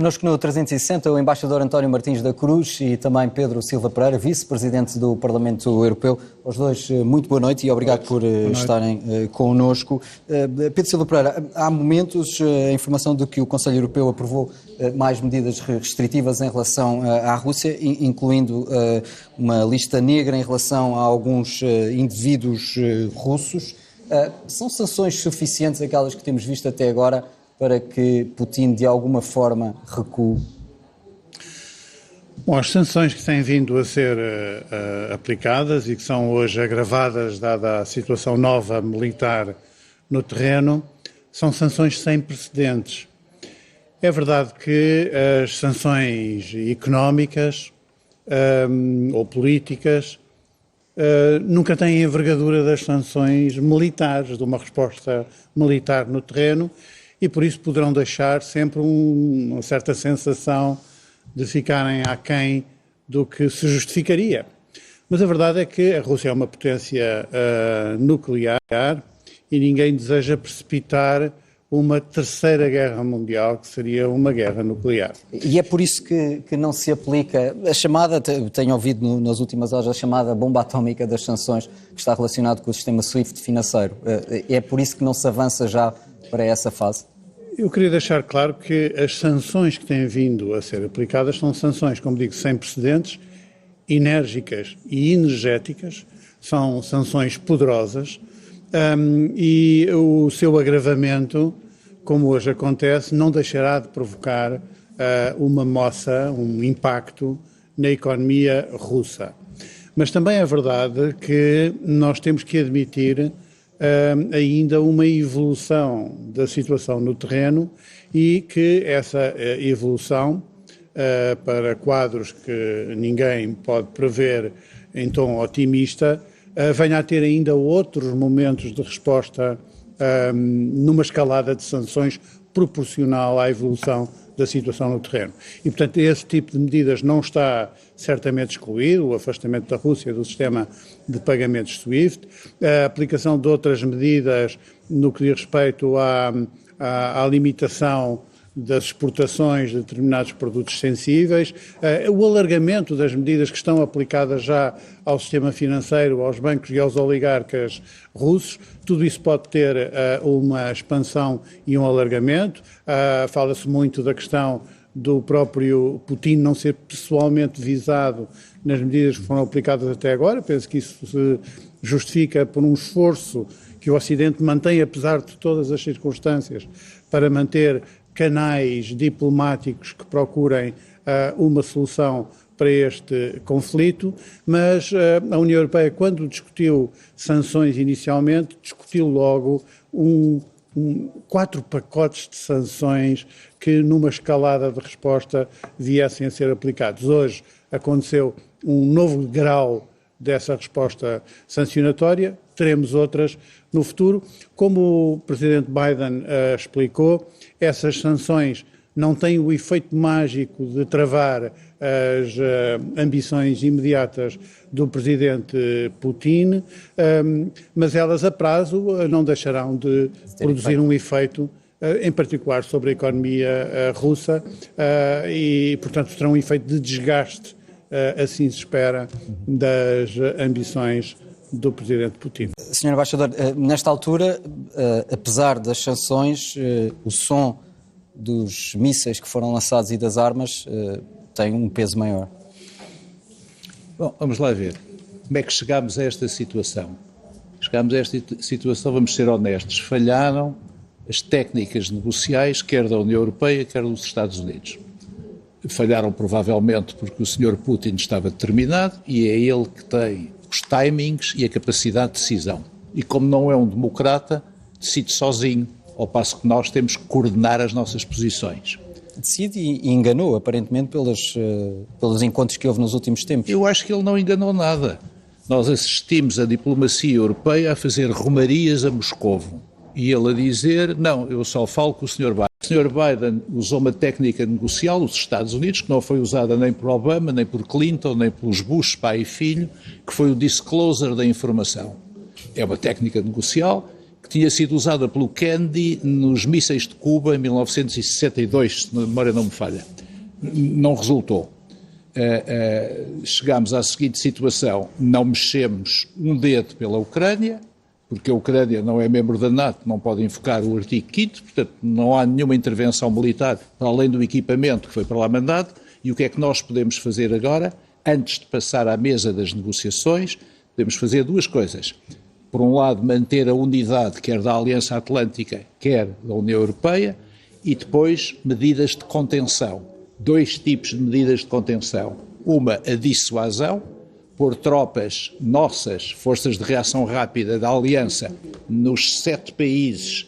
Connosco no 360 o embaixador António Martins da Cruz e também Pedro Silva Pereira, vice-presidente do Parlamento Europeu. Aos dois, muito boa noite e obrigado por estarem connosco. Pedro Silva Pereira, há momentos a informação de que o Conselho Europeu aprovou mais medidas restritivas em relação à Rússia, incluindo uma lista negra em relação a alguns indivíduos russos. São sanções suficientes aquelas que temos visto até agora para que Putin de alguma forma recue? Bom, as sanções que têm vindo a ser aplicadas e que são hoje agravadas dada a situação nova militar no terreno, são sanções sem precedentes. É verdade que as sanções económicas ou políticas nunca têm a envergadura das sanções militares, de uma resposta militar no terreno, e por isso poderão deixar sempre uma certa sensação de ficarem aquém do que se justificaria. Mas a verdade é que a Rússia é uma potência nuclear e ninguém deseja precipitar uma terceira guerra mundial, que seria uma guerra nuclear. E é por isso que não se aplica a chamada, tenho ouvido nas últimas horas, a chamada bomba atómica das sanções, que está relacionado com o sistema SWIFT financeiro. É por isso que não se avança já para essa fase? Eu queria deixar claro que as sanções que têm vindo a ser aplicadas são sanções, como digo, sem precedentes, enérgicas e energéticas, são sanções poderosas, e o seu agravamento, como hoje acontece, não deixará de provocar uma moça, um impacto na economia russa. Mas também é verdade que nós temos que admitir ainda uma evolução da situação no terreno e que essa evolução, para quadros que ninguém pode prever em tom otimista, venha a ter ainda outros momentos de resposta numa escalada de sanções proporcional à evolução da situação no terreno. E, portanto, esse tipo de medidas não está certamente excluído, o afastamento da Rússia do sistema de pagamentos SWIFT, a aplicação de outras medidas no que diz respeito à limitação das exportações de determinados produtos sensíveis, o alargamento das medidas que estão aplicadas já ao sistema financeiro, aos bancos e aos oligarcas russos, tudo isso pode ter uma expansão e um alargamento. Fala-se muito da questão do próprio Putin não ser pessoalmente visado nas medidas que foram aplicadas até agora. Penso que isso se justifica por um esforço que o Ocidente mantém, apesar de todas as circunstâncias, para manter canais diplomáticos que procurem uma solução para este conflito, mas a União Europeia, quando discutiu sanções inicialmente, discutiu logo 4 pacotes de sanções que numa escalada de resposta viessem a ser aplicados. Hoje aconteceu um novo grau dessa resposta sancionatória, teremos outras no futuro. Como o Presidente Biden explicou, essas sanções não têm o efeito mágico de travar as ambições imediatas do Presidente Putin, mas elas a prazo não deixarão de produzir um efeito, em particular sobre a economia russa, e, portanto, terão um efeito de desgaste, assim se espera, das ambições do Presidente Putin. Sr. Embaixador, nesta altura, apesar das sanções, o som dos mísseis que foram lançados e das armas tem um peso maior. Bom, vamos lá ver. Como é que chegámos a esta situação? Chegámos a esta situação, vamos ser honestos, falharam as técnicas negociais, quer da União Europeia, quer dos Estados Unidos. Falharam provavelmente porque o Sr. Putin estava determinado e é ele que tem os timings e a capacidade de decisão. E como não é um democrata, decide sozinho, ao passo que nós temos que coordenar as nossas posições. Decide e enganou, aparentemente, pelos encontros que houve nos últimos tempos. Eu acho que ele não enganou nada. Nós assistimos a diplomacia europeia a fazer romarias a Moscovo. E ele a dizer, não, eu só falo com o Sr. Biden. O Sr. Biden usou uma técnica negocial, os Estados Unidos, que não foi usada nem por Obama, nem por Clinton, nem pelos Bush, pai e filho, que foi o disclosure da informação. É uma técnica negocial que tinha sido usada pelo Kennedy nos mísseis de Cuba em 1962, se a memória não me falha. Não resultou. Chegámos à seguinte situação: não mexemos um dedo pela Ucrânia, porque a Ucrânia não é membro da NATO, não pode invocar o artigo 5º, portanto não há nenhuma intervenção militar para além do equipamento que foi para lá mandado. E o que é que nós podemos fazer agora? Antes de passar à mesa das negociações, podemos fazer duas coisas. Por um lado, manter a unidade, quer da Aliança Atlântica, quer da União Europeia, e depois medidas de contenção. Dois tipos de medidas de contenção. Uma, a dissuasão, pôr tropas nossas, forças de reação rápida da Aliança, nos 7 países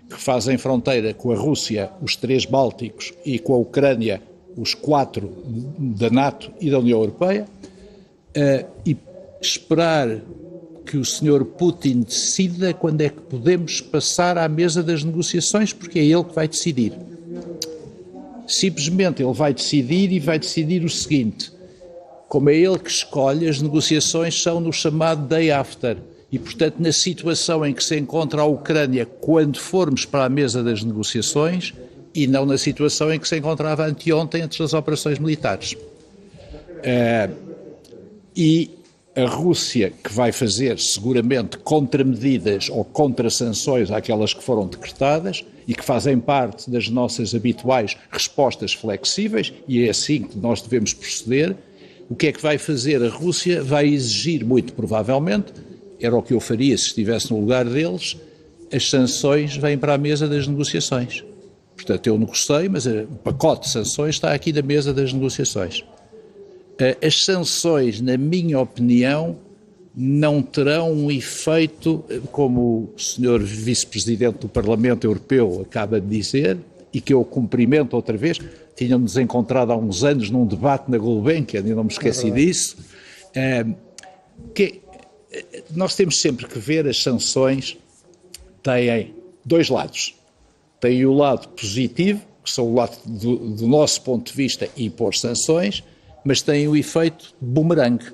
que fazem fronteira com a Rússia, os 3 bálticos, e com a Ucrânia, os 4 da NATO e da União Europeia, e esperar que o Sr. Putin decida quando é que podemos passar à mesa das negociações, porque é ele que vai decidir. Simplesmente ele vai decidir, e vai decidir o seguinte: como é ele que escolhe, as negociações são no chamado day after. E, portanto, na situação em que se encontra a Ucrânia quando formos para a mesa das negociações, e não na situação em que se encontrava anteontem entre as operações militares. E a Rússia, que vai fazer seguramente contramedidas ou contra-sanções àquelas que foram decretadas e que fazem parte das nossas habituais respostas flexíveis, e é assim que nós devemos proceder. O que é que vai fazer a Rússia? Vai exigir, muito provavelmente, era o que eu faria se estivesse no lugar deles, as sanções vêm para a mesa das negociações. Portanto, eu negociei, mas o pacote de sanções está aqui na mesa das negociações. As sanções, na minha opinião, não terão um efeito, como o Sr. Vice-Presidente do Parlamento Europeu acaba de dizer, e que eu cumprimento outra vez. Tínhamos encontrado há uns anos num debate na Gulbenkian, ainda não me esqueci disso, que nós temos sempre que ver as sanções têm 2 lados. Tem o lado positivo, que são o lado do nosso ponto de vista, impor sanções, mas tem o efeito bumerangue,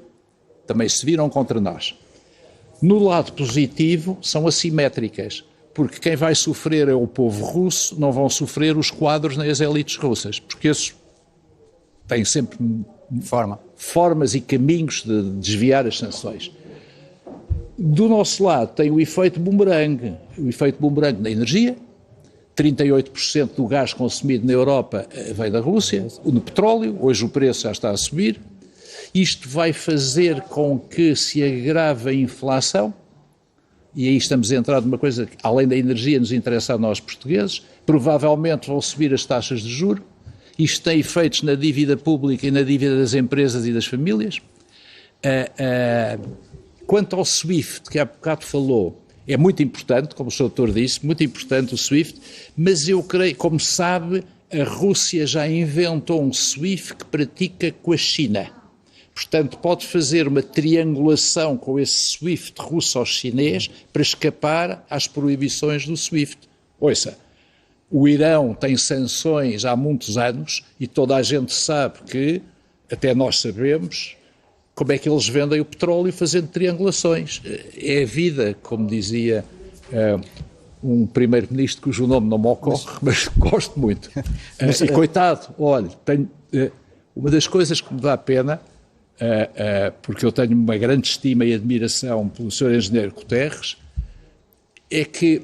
também se viram contra nós. No lado positivo, são assimétricas, porque quem vai sofrer é o povo russo, não vão sofrer os quadros nem as elites russas, porque esses têm sempre formas e caminhos de desviar as sanções. Do nosso lado tem o efeito bumerangue na energia. 38% do gás consumido na Europa vem da Rússia, no petróleo, hoje o preço já está a subir. Isto vai fazer com que se agrave a inflação, e aí estamos a entrar numa coisa que, além da energia, nos interessa a nós portugueses. Provavelmente vão subir as taxas de juros. Isto tem efeitos na dívida pública e na dívida das empresas e das famílias. Quanto ao SWIFT, que há bocado falou, é muito importante, como o Sr. Doutor disse, muito importante o SWIFT, mas eu creio, como sabe, a Rússia já inventou um SWIFT que pratica com a China. Portanto, pode fazer uma triangulação com esse SWIFT russo-chinês para escapar às proibições do SWIFT. Ouça, o Irão tem sanções há muitos anos e toda a gente sabe que, até nós sabemos, como é que eles vendem o petróleo fazendo triangulações. É a vida, como dizia um primeiro-ministro cujo nome não me ocorre, mas gosto muito. E coitado, olha, uma das coisas que me dá pena, porque eu tenho uma grande estima e admiração pelo Sr. Engenheiro Guterres, é que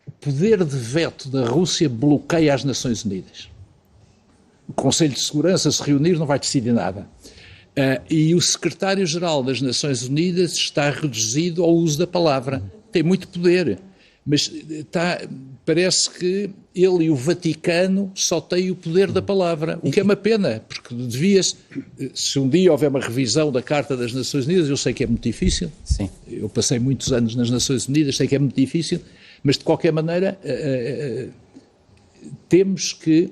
o poder de veto da Rússia bloqueia as Nações Unidas. O Conselho de Segurança, se reunir, não vai decidir nada. E o secretário-geral das Nações Unidas está reduzido ao uso da palavra. Tem muito poder, mas parece que ele e o Vaticano só têm o poder da palavra, o que é uma pena, porque devia-se, se um dia houver uma revisão da Carta das Nações Unidas, eu sei que é muito difícil, sim. Eu passei muitos anos nas Nações Unidas, sei que é muito difícil, mas de qualquer maneira temos que,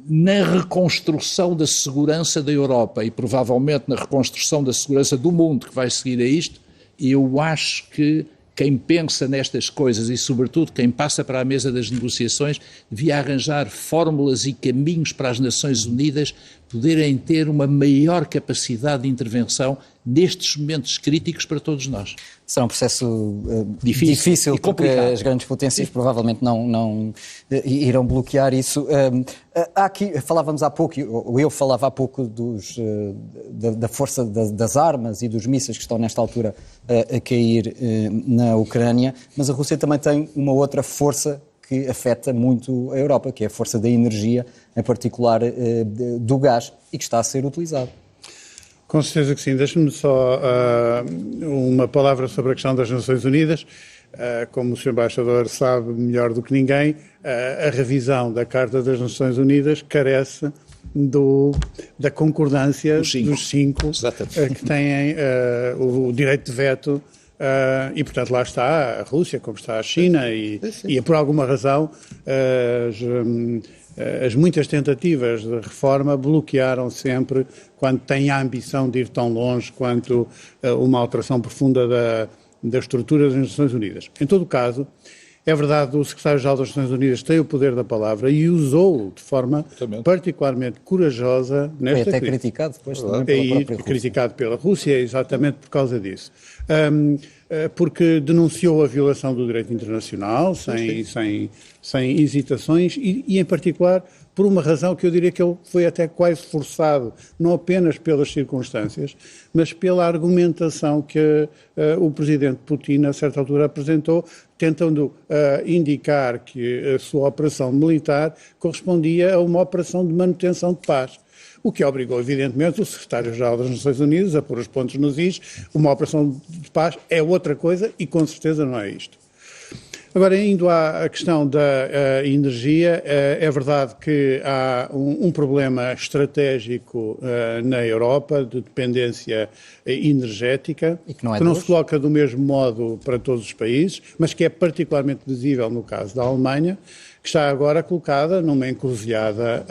na reconstrução da segurança da Europa e provavelmente na reconstrução da segurança do mundo que vai seguir a isto, eu acho que quem pensa nestas coisas e, sobretudo, quem passa para a mesa das negociações, devia arranjar fórmulas e caminhos para as Nações Unidas poderem ter uma maior capacidade de intervenção nestes momentos críticos para todos nós. Será um processo difícil e porque complicado. as grandes potências provavelmente não irão bloquear isso. Há aqui, falávamos há pouco, ou eu falava há pouco da força das armas e dos mísseis que estão nesta altura a cair na Ucrânia, mas a Rússia também tem uma outra força que afeta muito a Europa, que é a força da energia, em particular do gás, e que está a ser utilizado. Com certeza que sim. Deixe-me só uma palavra sobre a questão das Nações Unidas. Como o Sr. Embaixador sabe melhor do que ninguém, a revisão da Carta das Nações Unidas carece da concordância dos cinco que têm o direito de veto. E, portanto, lá está a Rússia, como está a China, e por alguma razão as muitas tentativas de reforma bloquearam sempre quando têm a ambição de ir tão longe quanto uma alteração profunda da estrutura das Nações Unidas. Em todo o caso, é verdade, o secretário-geral das Nações Unidas tem o poder da palavra e usou-o de forma particularmente corajosa nesta Foi até crise. Criticado depois também pela própria Rússia. Criticado pela Rússia exatamente por causa disso. Porque denunciou a violação do direito internacional sem hesitações e, em particular, por uma razão que eu diria que ele foi até quase forçado, não apenas pelas circunstâncias, mas pela argumentação que o presidente Putin, a certa altura, apresentou, tentando indicar que a sua operação militar correspondia a uma operação de manutenção de paz. O que obrigou, evidentemente, o secretário-geral das Nações Unidas a pôr os pontos nos is. Uma operação de paz é outra coisa e, com certeza, não é isto. Agora, indo à questão da energia, é verdade que há um problema estratégico na Europa de dependência energética, que não se coloca do mesmo modo para todos os países, mas que é particularmente visível no caso da Alemanha, que está agora colocada numa encruzilhada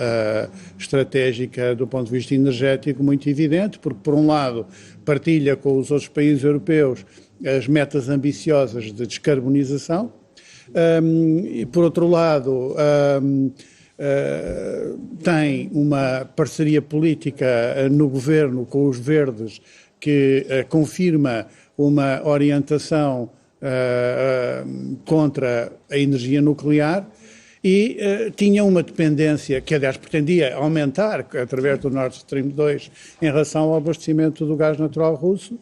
estratégica do ponto de vista energético muito evidente, porque, por um lado, partilha com os outros países europeus as metas ambiciosas de descarbonização, e, por outro lado, tem uma parceria política no governo com os verdes que confirma uma orientação contra a energia nuclear e tinha uma dependência que, aliás, pretendia aumentar através do Nord Stream 2 em relação ao abastecimento do gás natural russo,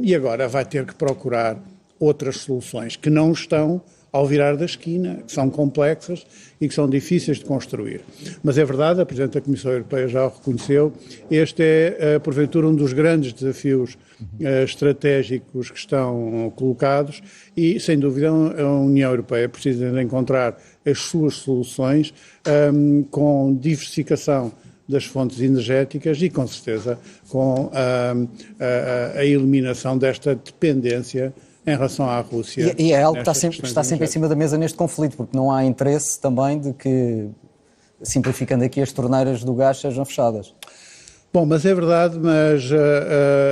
e agora vai ter que procurar outras soluções que não estão ao virar da esquina, que são complexas e que são difíceis de construir. Mas é verdade, a Presidente da Comissão Europeia já o reconheceu, este é, porventura, um dos grandes desafios estratégicos que estão colocados e, sem dúvida, a União Europeia precisa de encontrar as suas soluções com diversificação das fontes energéticas e, com certeza, com a eliminação desta dependência em relação à Rússia. E é algo que está sempre em cima da mesa neste conflito, porque não há interesse também de que, simplificando aqui, as torneiras do gás sejam fechadas. Bom, mas é verdade, mas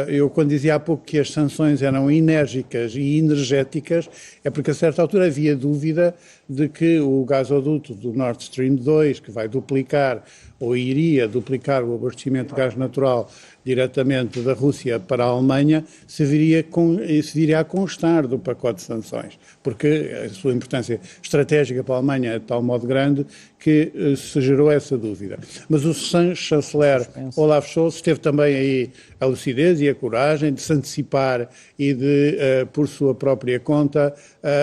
eu quando dizia há pouco que as sanções eram enérgicas e energéticas, é porque a certa altura havia dúvida de que o gasoduto do Nord Stream 2, que vai duplicar ou iria duplicar o abastecimento de gás natural diretamente da Rússia para a Alemanha, se viria a constar do pacote de sanções, porque a sua importância estratégica para a Alemanha é de tal modo grande que se gerou essa dúvida. Mas o chanceler Olaf Scholz teve também aí a lucidez e a coragem de se antecipar e de, por sua própria conta,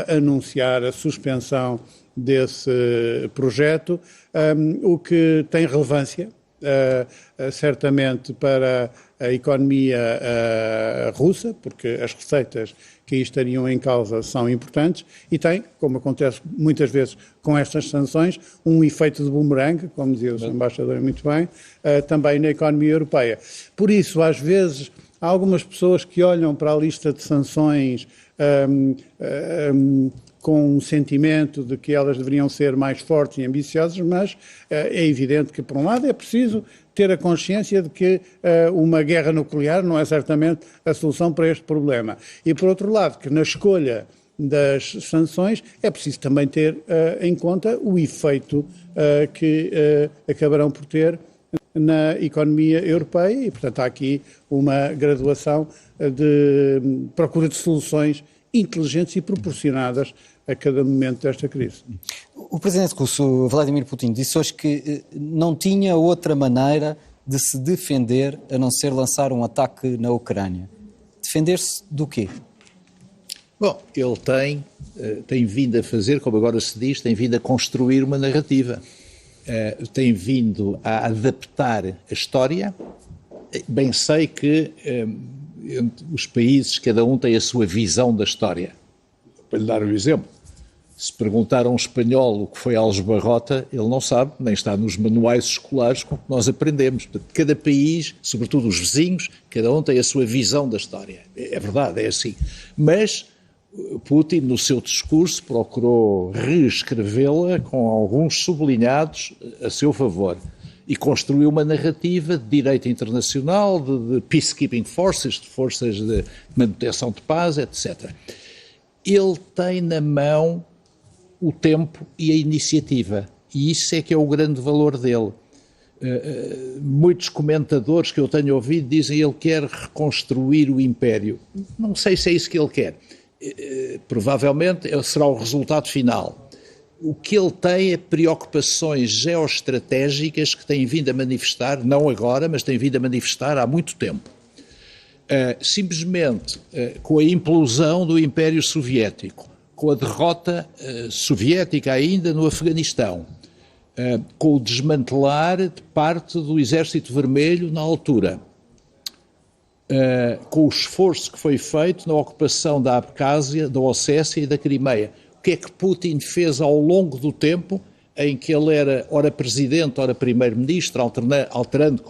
anunciar a suspensão desse projeto, o que tem relevância, certamente para a economia russa, porque as receitas que aí estariam em causa são importantes e tem, como acontece muitas vezes com estas sanções, um efeito de bumerangue, como dizia o Sr. Embaixador muito bem, também na economia europeia. Por isso, às vezes, há algumas pessoas que olham para a lista de sanções com um sentimento de que elas deveriam ser mais fortes e ambiciosas, mas é evidente que, por um lado, é preciso ter a consciência de que uma guerra nuclear não é certamente a solução para este problema. E, por outro lado, que na escolha das sanções é preciso também ter em conta o efeito que acabarão por ter na economia europeia e, portanto, há aqui uma graduação de procura de soluções inteligentes e proporcionadas a cada momento desta crise. O presidente russo, Vladimir Putin, disse hoje que não tinha outra maneira de se defender a não ser lançar um ataque na Ucrânia. Defender-se do quê? Bom, ele tem vindo a fazer, como agora se diz, tem vindo a construir uma narrativa. Tem vindo a adaptar a história. Bem sei que os países, cada um tem a sua visão da história. Para lhe dar um exemplo, se perguntar a um espanhol o que foi Aljubarrota, ele não sabe, nem está nos manuais escolares com que nós aprendemos. Portanto, cada país, sobretudo os vizinhos, cada um tem a sua visão da história. É verdade, é assim. Mas Putin, no seu discurso, procurou reescrevê-la com alguns sublinhados a seu favor e construiu uma narrativa de direito internacional, de peacekeeping forces, de forças de manutenção de paz, etc. Ele tem na mão o tempo e a iniciativa, e isso é que é o grande valor dele. Muitos comentadores que eu tenho ouvido dizem que ele quer reconstruir o império. Não sei se é isso que ele quer. Provavelmente será o resultado final. O que ele tem é preocupações geoestratégicas que têm vindo a manifestar, não agora, mas têm vindo a manifestar há muito tempo. Simplesmente com a implosão do Império Soviético, com a derrota soviética ainda no Afeganistão, com o desmantelar de parte do Exército Vermelho na altura, com o esforço que foi feito na ocupação da Abcásia, da Ossécia e da Crimeia. O que é que Putin fez ao longo do tempo em que ele era ora presidente, ora primeiro-ministro, alternando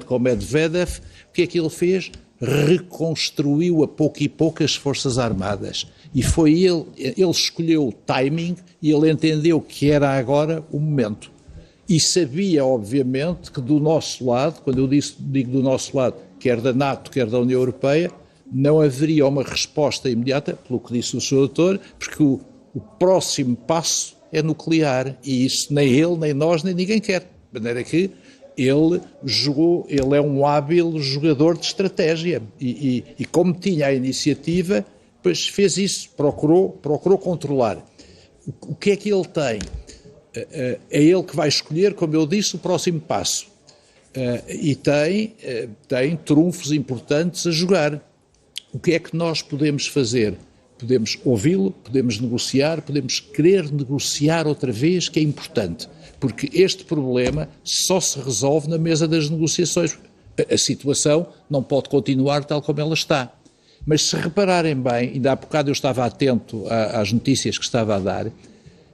com Medvedev? O que é que ele fez? Reconstruiu a pouco e pouco as Forças Armadas. E foi ele escolheu o timing e ele entendeu que era agora o momento. E sabia, obviamente, que do nosso lado, quando eu digo do nosso lado, quer da NATO, quer da União Europeia, não haveria uma resposta imediata, pelo que disse o Sr. Doutor, porque o próximo passo é nuclear. E isso nem ele, nem nós, nem ninguém quer. De maneira que ele é um hábil jogador de estratégia e como tinha a iniciativa, pois fez isso, procurou controlar. O que é que ele tem? É ele que vai escolher, como eu disse, o próximo passo. E tem trunfos importantes a jogar. O que é que nós podemos fazer? Podemos ouvi-lo, podemos negociar, podemos querer negociar outra vez, que é importante. Porque este problema só se resolve na mesa das negociações. A situação não pode continuar tal como ela está. Mas se repararem bem, ainda há bocado eu estava atento às notícias que estava a dar,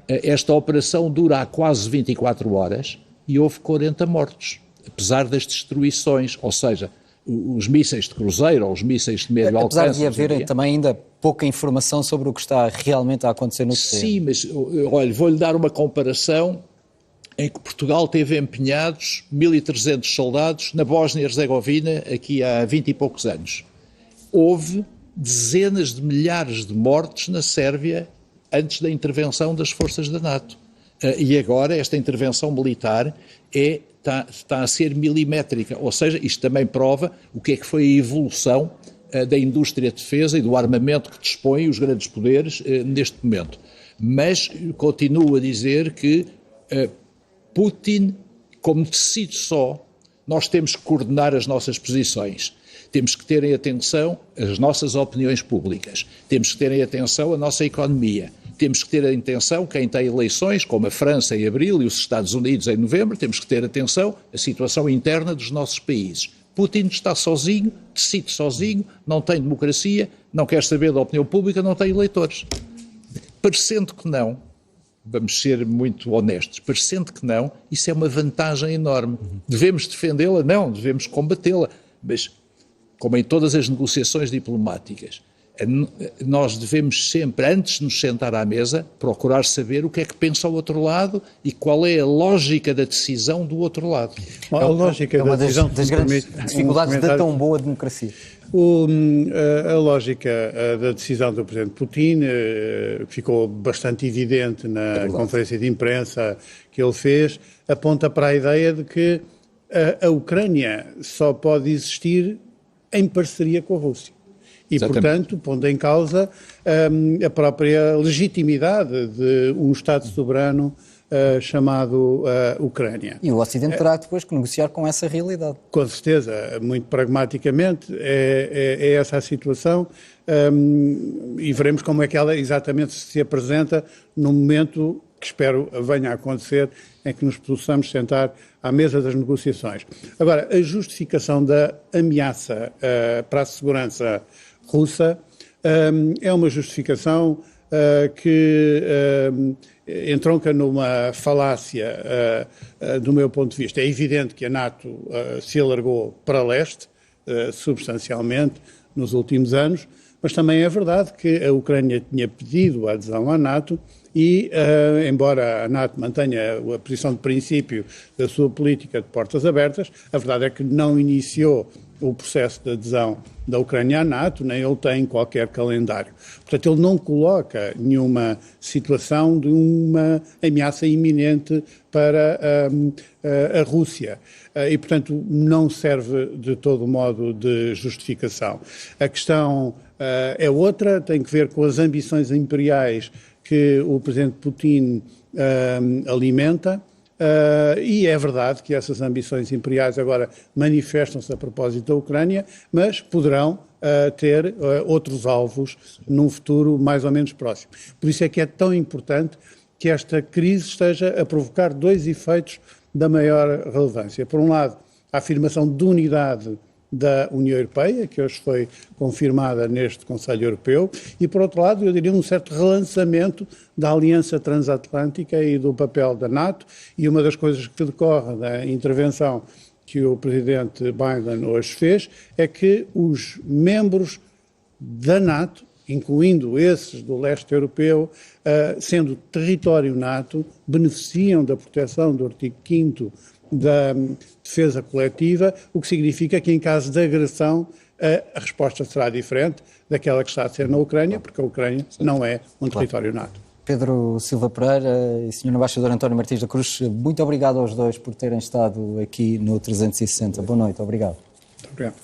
esta operação dura há quase 24 horas e houve 40 mortos, apesar das destruições, ou seja, os mísseis de cruzeiro ou os mísseis de médio alcance. Apesar de haver também ainda pouca informação sobre o que está realmente a acontecer no terreno. Sim, mas olha, vou-lhe dar uma comparação em que Portugal teve empenhados 1.300 soldados na Bósnia e Herzegovina aqui há 20 e poucos anos. Houve dezenas de milhares de mortes na Sérvia antes da intervenção das forças da NATO. E agora esta intervenção militar está a ser milimétrica, ou seja, isto também prova o que é que foi a evolução da indústria de defesa e do armamento que dispõem os grandes poderes neste momento. Mas continuo a dizer que Putin, como decide só, nós temos que coordenar as nossas posições. Temos que ter em atenção as nossas opiniões públicas, temos que ter em atenção a nossa economia, temos que ter em atenção quem tem eleições, como a França em abril e os Estados Unidos em novembro, temos que ter atenção à situação interna dos nossos países. Putin está sozinho, decide sozinho, não tem democracia, não quer saber da opinião pública, não tem eleitores. Parecendo que não, vamos ser muito honestos, parecendo que não, isso é uma vantagem enorme. Devemos defendê-la? Não, devemos combatê-la. Mas, como em todas as negociações diplomáticas, nós devemos sempre, antes de nos sentar à mesa, procurar saber o que é que pensa o outro lado e qual é a lógica da decisão do outro lado. A lógica uma da decisão, das grandes dificuldades da tão boa democracia. A lógica da decisão do Presidente Putin ficou bastante evidente na conferência de imprensa que ele fez, aponta para a ideia de que a Ucrânia só pode existir em parceria com a Rússia. E, Exatamente. portanto, pondo em causa a própria legitimidade de um Estado soberano chamado Ucrânia. E o Ocidente terá depois que negociar com essa realidade. Com certeza, muito pragmaticamente, é essa a situação e veremos como é que ela exatamente se apresenta no momento que espero venha a acontecer, em que nos possamos sentar à mesa das negociações. Agora, a justificação da ameaça para a segurança russa é uma justificação que entronca numa falácia do meu ponto de vista. É evidente que a NATO se alargou para leste, substancialmente, nos últimos anos, mas também é verdade que a Ucrânia tinha pedido a adesão à NATO e, embora a NATO mantenha a posição de princípio da sua política de portas abertas, a verdade é que não iniciou o processo de adesão da Ucrânia à NATO, nem ele tem qualquer calendário. Portanto, ele não coloca nenhuma situação de uma ameaça iminente para a Rússia. E, portanto, não serve de todo modo de justificação. A questão é outra, tem que ver com as ambições imperiais que o presidente Putin alimenta. E é verdade que essas ambições imperiais agora manifestam-se a propósito da Ucrânia, mas poderão ter outros alvos num futuro mais ou menos próximo. Por isso é que é tão importante que esta crise esteja a provocar dois efeitos da maior relevância. Por um lado, a afirmação de unidade da União Europeia, que hoje foi confirmada neste Conselho Europeu, e, por outro lado, eu diria um certo relançamento da Aliança Transatlântica e do papel da NATO, e uma das coisas que decorre da intervenção que o presidente Biden hoje fez é que os membros da NATO, incluindo esses do leste europeu, sendo território NATO, beneficiam da proteção do artigo 5º da defesa coletiva, o que significa que em caso de agressão a resposta será diferente daquela que está a ser na Ucrânia, porque a Ucrânia não é um território NATO. Pedro Silva Pereira e Sr. Embaixador António Martins da Cruz, muito obrigado aos dois por terem estado aqui no 360. Boa noite, obrigado. Muito obrigado.